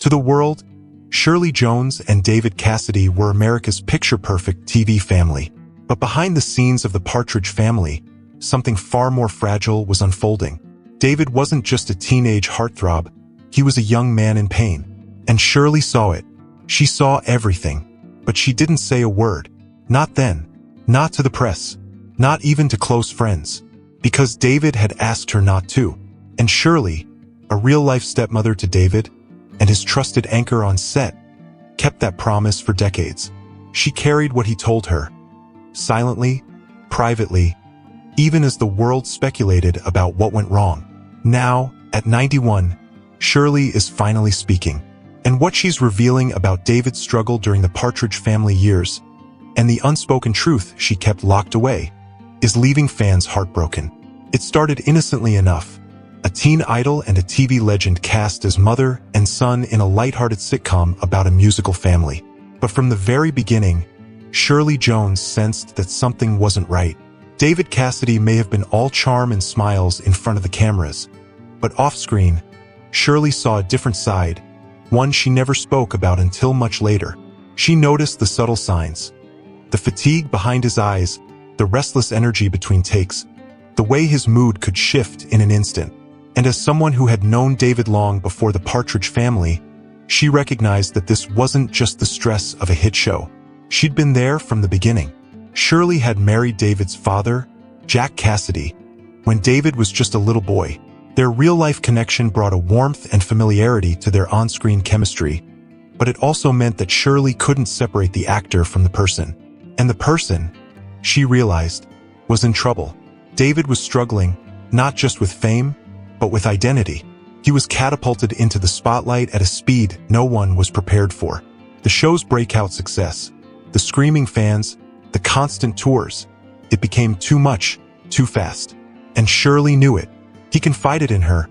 To the world, Shirley Jones and David Cassidy were America's picture-perfect TV family. But behind the scenes of the Partridge Family, something far more fragile was unfolding. David wasn't just a teenage heartthrob, he was a young man in pain. And Shirley saw it. She saw everything. But she didn't say a word. Not then. Not to the press. Not even to close friends. Because David had asked her not to. And Shirley, a real-life stepmother to David, and his trusted anchor on set, kept that promise for decades. She carried what he told her. Silently, privately, even as the world speculated about what went wrong. Now, at 91, Shirley is finally speaking. And what she's revealing about David's struggle during the Partridge Family years, and the unspoken truth she kept locked away, is leaving fans heartbroken. It started innocently enough. A teen idol and a TV legend cast as mother and son in a lighthearted sitcom about a musical family. But from the very beginning, Shirley Jones sensed that something wasn't right. David Cassidy may have been all charm and smiles in front of the cameras, but off-screen, Shirley saw a different side, one she never spoke about until much later. She noticed the subtle signs. The fatigue behind his eyes, the restless energy between takes, the way his mood could shift in an instant. And as someone who had known David long before the Partridge Family, she recognized that this wasn't just the stress of a hit show. She'd been there from the beginning. Shirley had married David's father, Jack Cassidy, when David was just a little boy. Their real-life connection brought a warmth and familiarity to their on-screen chemistry, but it also meant that Shirley couldn't separate the actor from the person. And the person, she realized, was in trouble. David was struggling, not just with fame, but with identity. He was catapulted into the spotlight at a speed no one was prepared for. The show's breakout success, the screaming fans, the constant tours, it became too much, too fast. And Shirley knew it. He confided in her,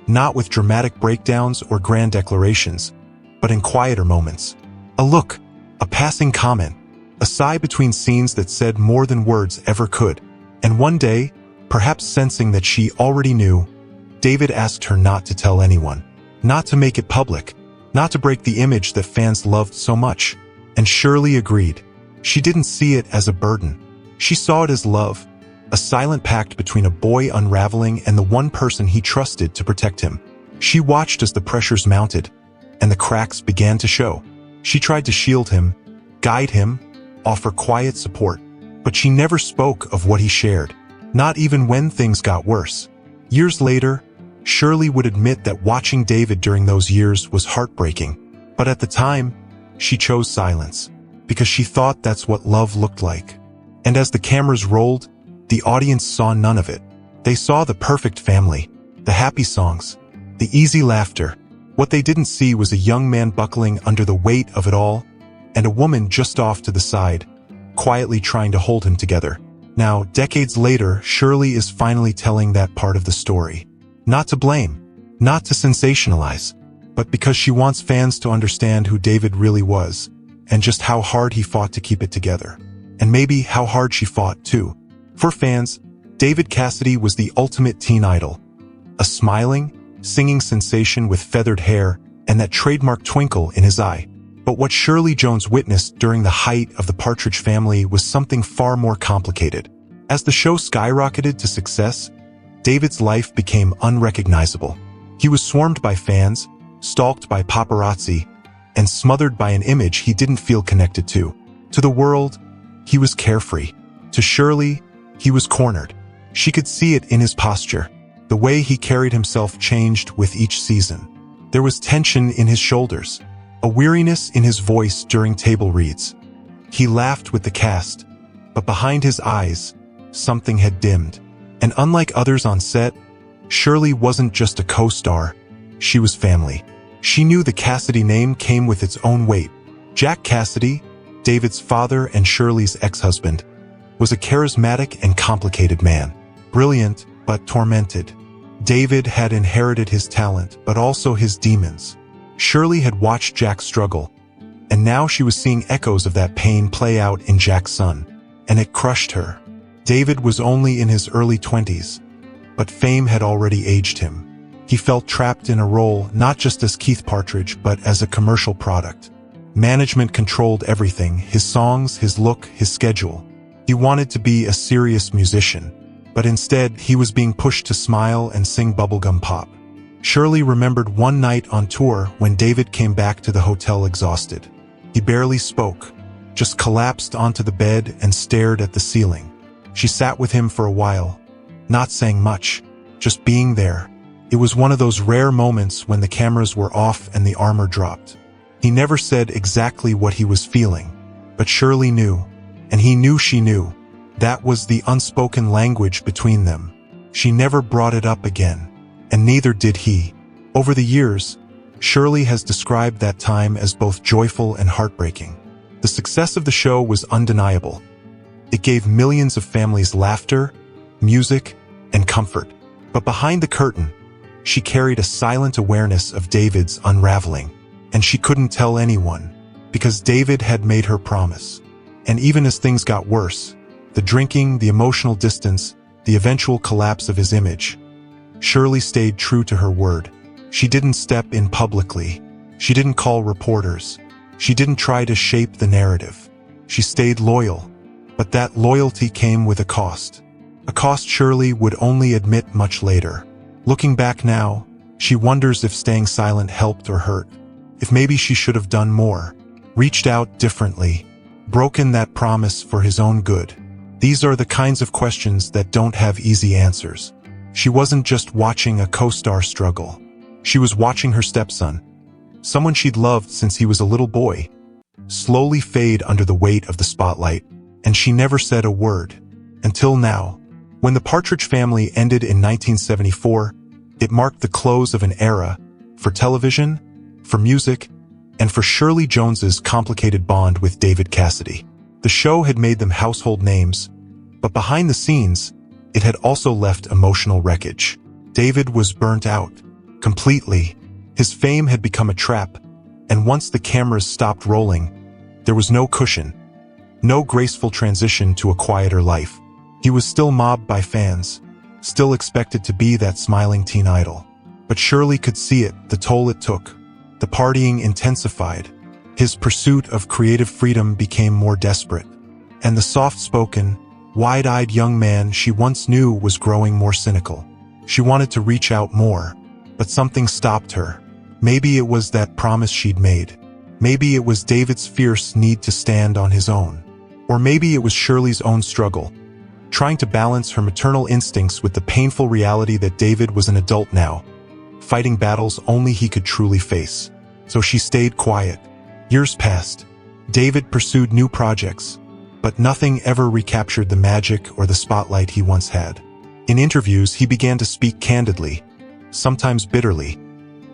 not with dramatic breakdowns or grand declarations, but in quieter moments. A look, a passing comment, a sigh between scenes that said more than words ever could. And one day, perhaps sensing that she already knew, David asked her not to tell anyone, not to make it public, not to break the image that fans loved so much. And Shirley agreed. She didn't see it as a burden. She saw it as love, a silent pact between a boy unraveling and the one person he trusted to protect him. She watched as the pressures mounted, and the cracks began to show. She tried to shield him, guide him, offer quiet support, but she never spoke of what he shared, not even when things got worse. Years later, Shirley would admit that watching David during those years was heartbreaking, but at the time, she chose silence, because she thought that's what love looked like. And as the cameras rolled, the audience saw none of it. They saw the perfect family, the happy songs, the easy laughter. What they didn't see was a young man buckling under the weight of it all, and a woman just off to the side, quietly trying to hold him together. Now, decades later, Shirley is finally telling that part of the story. Not to blame, not to sensationalize, but because she wants fans to understand who David really was, and just how hard he fought to keep it together. And maybe how hard she fought, too. For fans, David Cassidy was the ultimate teen idol. A smiling, singing sensation with feathered hair and that trademark twinkle in his eye. But what Shirley Jones witnessed during the height of the Partridge Family was something far more complicated. As the show skyrocketed to success, David's life became unrecognizable. He was swarmed by fans, stalked by paparazzi, and smothered by an image he didn't feel connected to. To the world, he was carefree. To Shirley, he was cornered. She could see it in his posture. The way he carried himself changed with each season. There was tension in his shoulders, a weariness in his voice during table reads. He laughed with the cast, but behind his eyes, something had dimmed. And unlike others on set, Shirley wasn't just a co-star, she was family. She knew the Cassidy name came with its own weight. Jack Cassidy, David's father and Shirley's ex-husband, was a charismatic and complicated man. Brilliant, but tormented. David had inherited his talent, but also his demons. Shirley had watched Jack struggle, and now she was seeing echoes of that pain play out in Jack's son, and it crushed her. David was only in his early 20s, but fame had already aged him. He felt trapped in a role not just as Keith Partridge but as a commercial product. Management controlled everything, his songs, his look, his schedule. He wanted to be a serious musician, but instead he was being pushed to smile and sing bubblegum pop. Shirley remembered one night on tour when David came back to the hotel exhausted. He barely spoke, just collapsed onto the bed and stared at the ceiling. She sat with him for a while, not saying much, just being there. It was one of those rare moments when the cameras were off and the armor dropped. He never said exactly what he was feeling, but Shirley knew, and he knew she knew. That was the unspoken language between them. She never brought it up again, and neither did he. Over the years, Shirley has described that time as both joyful and heartbreaking. The success of the show was undeniable. It gave millions of families laughter, music, and comfort. But behind the curtain, she carried a silent awareness of David's unraveling. And she couldn't tell anyone, because David had made her promise. And even as things got worse, the drinking, the emotional distance, the eventual collapse of his image, Shirley stayed true to her word. She didn't step in publicly. She didn't call reporters. She didn't try to shape the narrative. She stayed loyal. But that loyalty came with a cost. A cost Shirley would only admit much later. Looking back now, she wonders if staying silent helped or hurt. If maybe she should have done more, reached out differently, broken that promise for his own good. These are the kinds of questions that don't have easy answers. She wasn't just watching a co-star struggle. She was watching her stepson, someone she'd loved since he was a little boy, slowly fade under the weight of the spotlight, and she never said a word. Until now. When the Partridge Family ended in 1974, it marked the close of an era for television, for music, and for Shirley Jones's complicated bond with David Cassidy. The show had made them household names, but behind the scenes, it had also left emotional wreckage. David was burnt out, completely. His fame had become a trap, and once the cameras stopped rolling, there was no cushion, no graceful transition to a quieter life. He was still mobbed by fans, still expected to be that smiling teen idol. But Shirley could see it, the toll it took. The partying intensified. His pursuit of creative freedom became more desperate. And the soft-spoken, wide-eyed young man she once knew was growing more cynical. She wanted to reach out more, but something stopped her. Maybe it was that promise she'd made. Maybe it was David's fierce need to stand on his own. Or maybe it was Shirley's own struggle, trying to balance her maternal instincts with the painful reality that David was an adult now, fighting battles only he could truly face. So she stayed quiet. Years passed. David pursued new projects, but nothing ever recaptured the magic or the spotlight he once had. In interviews, he began to speak candidly, sometimes bitterly,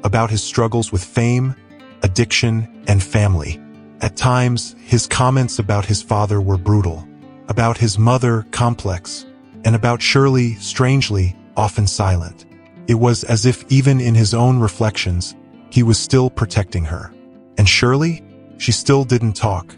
about his struggles with fame, addiction, and family. At times, his comments about his father were brutal, about his mother complex, and about Shirley, strangely, often silent. It was as if even in his own reflections, he was still protecting her. And Shirley? She still didn't talk,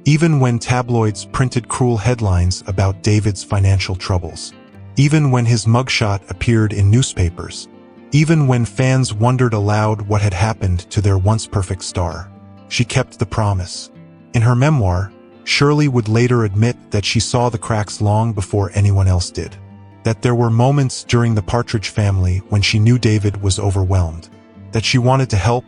even when tabloids printed cruel headlines about David's financial troubles, even when his mugshot appeared in newspapers, even when fans wondered aloud what had happened to their once-perfect star. She kept the promise. In her memoir, Shirley would later admit that she saw the cracks long before anyone else did. That there were moments during the Partridge Family when she knew David was overwhelmed. That she wanted to help,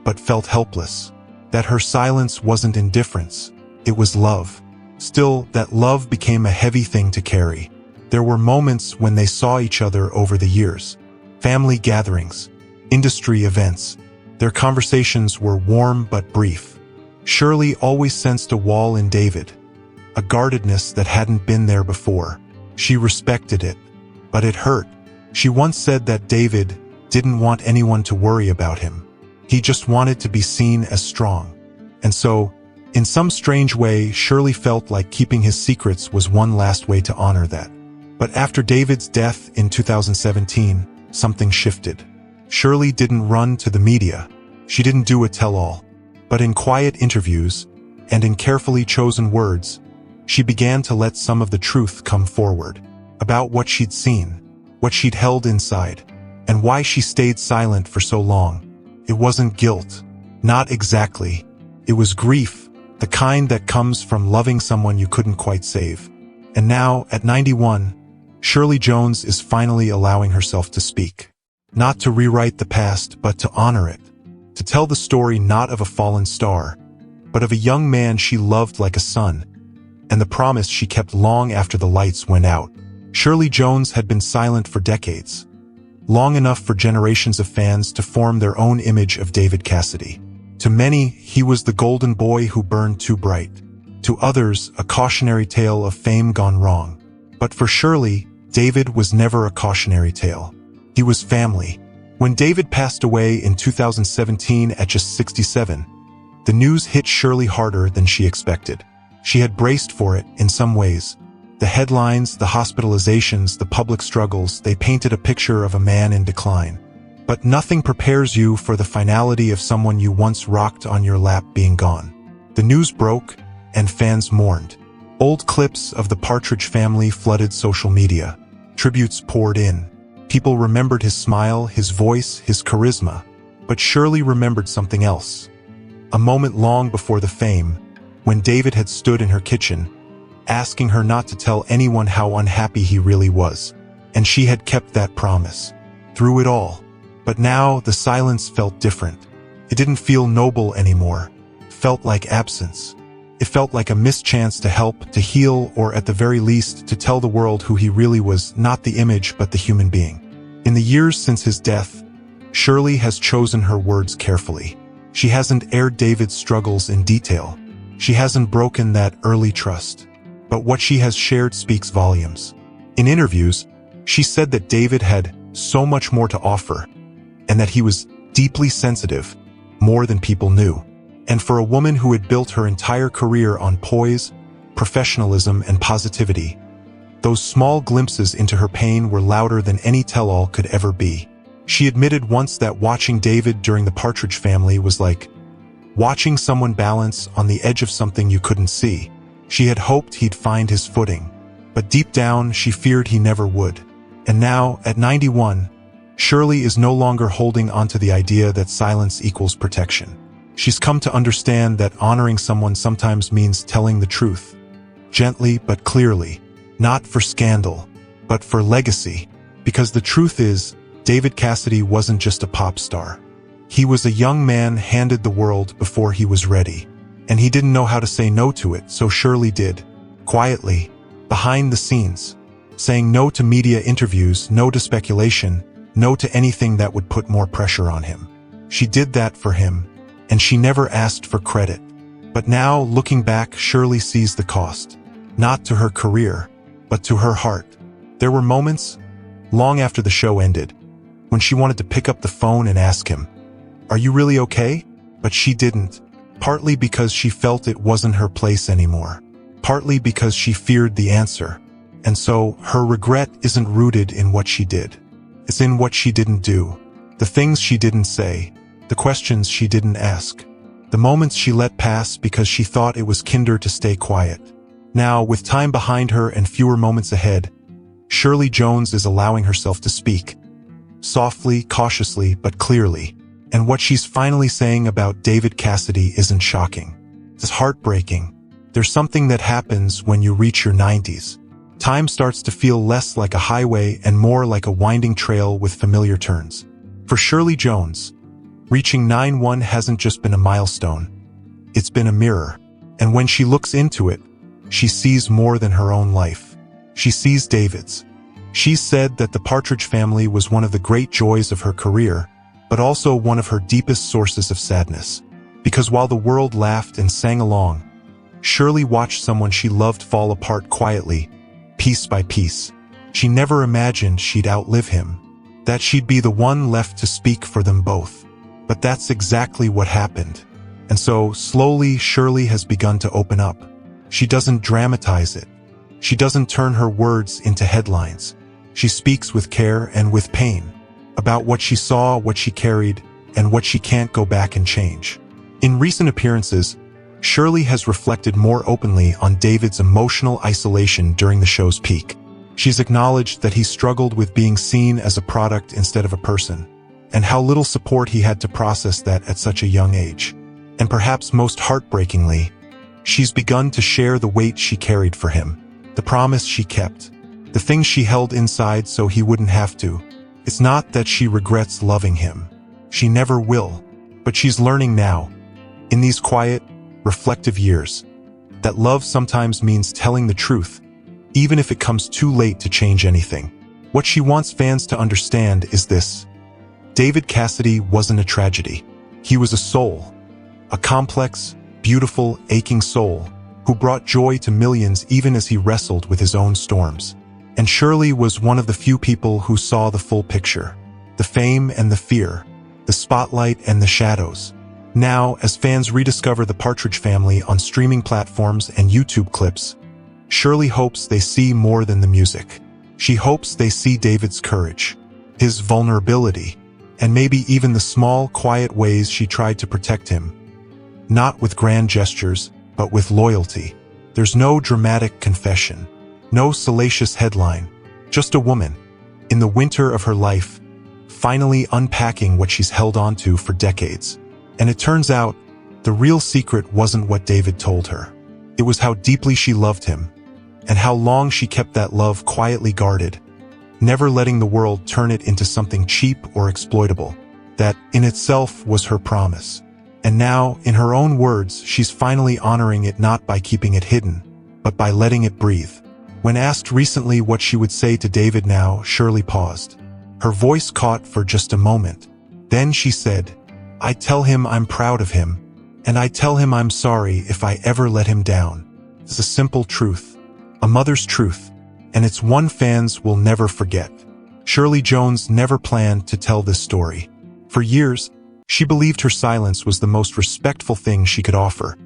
but felt helpless. That her silence wasn't indifference, it was love. Still, that love became a heavy thing to carry. There were moments when they saw each other over the years. Family gatherings, industry events. Their conversations were warm but brief. Shirley always sensed a wall in David, a guardedness that hadn't been there before. She respected it, but it hurt. She once said that David didn't want anyone to worry about him. He just wanted to be seen as strong. And so, in some strange way, Shirley felt like keeping his secrets was one last way to honor that. But after David's death in 2017, something shifted. Shirley didn't run to the media. She didn't do a tell-all. But in quiet interviews, and in carefully chosen words, she began to let some of the truth come forward. About what she'd seen, what she'd held inside, and why she stayed silent for so long. It wasn't guilt. Not exactly. It was grief, the kind that comes from loving someone you couldn't quite save. And now, at 91, Shirley Jones is finally allowing herself to speak. Not to rewrite the past, but to honor it. To tell the story not of a fallen star, but of a young man she loved like a son, and the promise she kept long after the lights went out. Shirley Jones had been silent for decades, long enough for generations of fans to form their own image of David Cassidy. To many, he was the golden boy who burned too bright. To others, a cautionary tale of fame gone wrong. But for Shirley, David was never a cautionary tale. He was family. When David passed away in 2017 at just 67, the news hit Shirley harder than she expected. She had braced for it in some ways. The headlines, the hospitalizations, the public struggles, they painted a picture of a man in decline. But nothing prepares you for the finality of someone you once rocked on your lap being gone. The news broke, and fans mourned. Old clips of the Partridge Family flooded social media. Tributes poured in. People remembered his smile, his voice, his charisma. But Shirley remembered something else. A moment long before the fame, when David had stood in her kitchen, asking her not to tell anyone how unhappy he really was. And she had kept that promise. Through it all. But now, the silence felt different. It didn't feel noble anymore. It felt like absence. It felt like a missed chance to help, to heal, or at the very least, to tell the world who he really was, not the image but the human being. In the years since his death, Shirley has chosen her words carefully. She hasn't aired David's struggles in detail. She hasn't broken that early trust. But what she has shared speaks volumes. In interviews, she said that David had so much more to offer, and that he was deeply sensitive, more than people knew. And for a woman who had built her entire career on poise, professionalism, and positivity, those small glimpses into her pain were louder than any tell-all could ever be. She admitted once that watching David during the Partridge Family was like watching someone balance on the edge of something you couldn't see. She had hoped he'd find his footing, but deep down she feared he never would. And now, at 91, Shirley is no longer holding onto the idea that silence equals protection. She's come to understand that honoring someone sometimes means telling the truth, gently but clearly, not for scandal, but for legacy. Because the truth is, David Cassidy wasn't just a pop star. He was a young man handed the world before he was ready. And he didn't know how to say no to it, so Shirley did. Quietly, behind the scenes. Saying no to media interviews, no to speculation, no to anything that would put more pressure on him. She did that for him, and she never asked for credit. But now, looking back, Shirley sees the cost. Not to her career, but to her heart. There were moments, long after the show ended, when she wanted to pick up the phone and ask him, "Are you really okay?" But she didn't. Partly because she felt it wasn't her place anymore. Partly because she feared the answer. And so, her regret isn't rooted in what she did. It's in what she didn't do. The things she didn't say. The questions she didn't ask. The moments she let pass because she thought it was kinder to stay quiet. Now, with time behind her and fewer moments ahead, Shirley Jones is allowing herself to speak. Softly, cautiously, but clearly. And what she's finally saying about David Cassidy isn't shocking. It's heartbreaking. There's something that happens when you reach your 90s. Time starts to feel less like a highway and more like a winding trail with familiar turns. For Shirley Jones, reaching 91 hasn't just been a milestone. It's been a mirror. And when she looks into it, she sees more than her own life. She sees David's. She said that the Partridge Family was one of the great joys of her career, but also one of her deepest sources of sadness. Because while the world laughed and sang along, Shirley watched someone she loved fall apart quietly, piece by piece. She never imagined she'd outlive him, that she'd be the one left to speak for them both. But that's exactly what happened. And so, slowly, Shirley has begun to open up. She doesn't dramatize it. She doesn't turn her words into headlines. She speaks with care and with pain, about what she saw, what she carried, and what she can't go back and change. In recent appearances, Shirley has reflected more openly on David's emotional isolation during the show's peak. She's acknowledged that he struggled with being seen as a product instead of a person, and how little support he had to process that at such a young age. And perhaps most heartbreakingly, she's begun to share the weight she carried for him, the promise she kept, the things she held inside so he wouldn't have to. It's not that she regrets loving him. She never will. But she's learning now, in these quiet, reflective years, that love sometimes means telling the truth, even if it comes too late to change anything. What she wants fans to understand is this: David Cassidy wasn't a tragedy. He was a soul, a complex, beautiful, aching soul, who brought joy to millions even as he wrestled with his own storms. And Shirley was one of the few people who saw the full picture, the fame and the fear, the spotlight and the shadows. Now, as fans rediscover the Partridge Family on streaming platforms and YouTube clips, Shirley hopes they see more than the music. She hopes they see David's courage, his vulnerability, and maybe even the small, quiet ways she tried to protect him. Not with grand gestures, but with loyalty. There's no dramatic confession, no salacious headline, just a woman, in the winter of her life, finally unpacking what she's held onto for decades. And it turns out, the real secret wasn't what David told her. It was how deeply she loved him, and how long she kept that love quietly guarded, never letting the world turn it into something cheap or exploitable. That, in itself, was her promise. And now, in her own words, she's finally honoring it, not by keeping it hidden, but by letting it breathe. When asked recently what she would say to David now, Shirley paused. Her voice caught for just a moment. Then she said, "I tell him I'm proud of him, and I tell him I'm sorry if I ever let him down." It's a simple truth, a mother's truth, and it's one fans will never forget. Shirley Jones never planned to tell this story. For years, she believed her silence was the most respectful thing she could offer.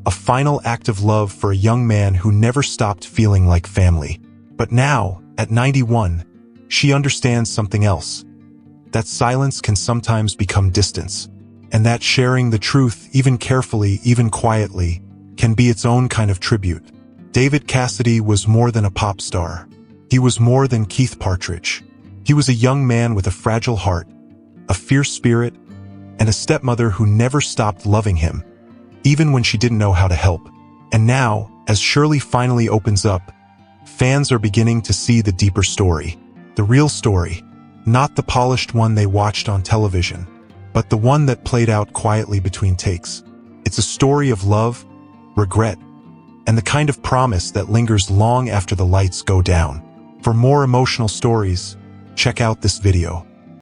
A final act of love for a young man who never stopped feeling like family. But now, at 91, she understands something else. That silence can sometimes become distance, and that sharing the truth, even carefully, even quietly, can be its own kind of tribute. David Cassidy was more than a pop star. He was more than Keith Partridge. He was a young man with a fragile heart, a fierce spirit, and a stepmother who never stopped loving him, even when she didn't know how to help. And now, as Shirley finally opens up, fans are beginning to see the deeper story. The real story, not the polished one they watched on television, but the one that played out quietly between takes. It's a story of love, regret, and the kind of promise that lingers long after the lights go down. For more emotional stories, check out this video.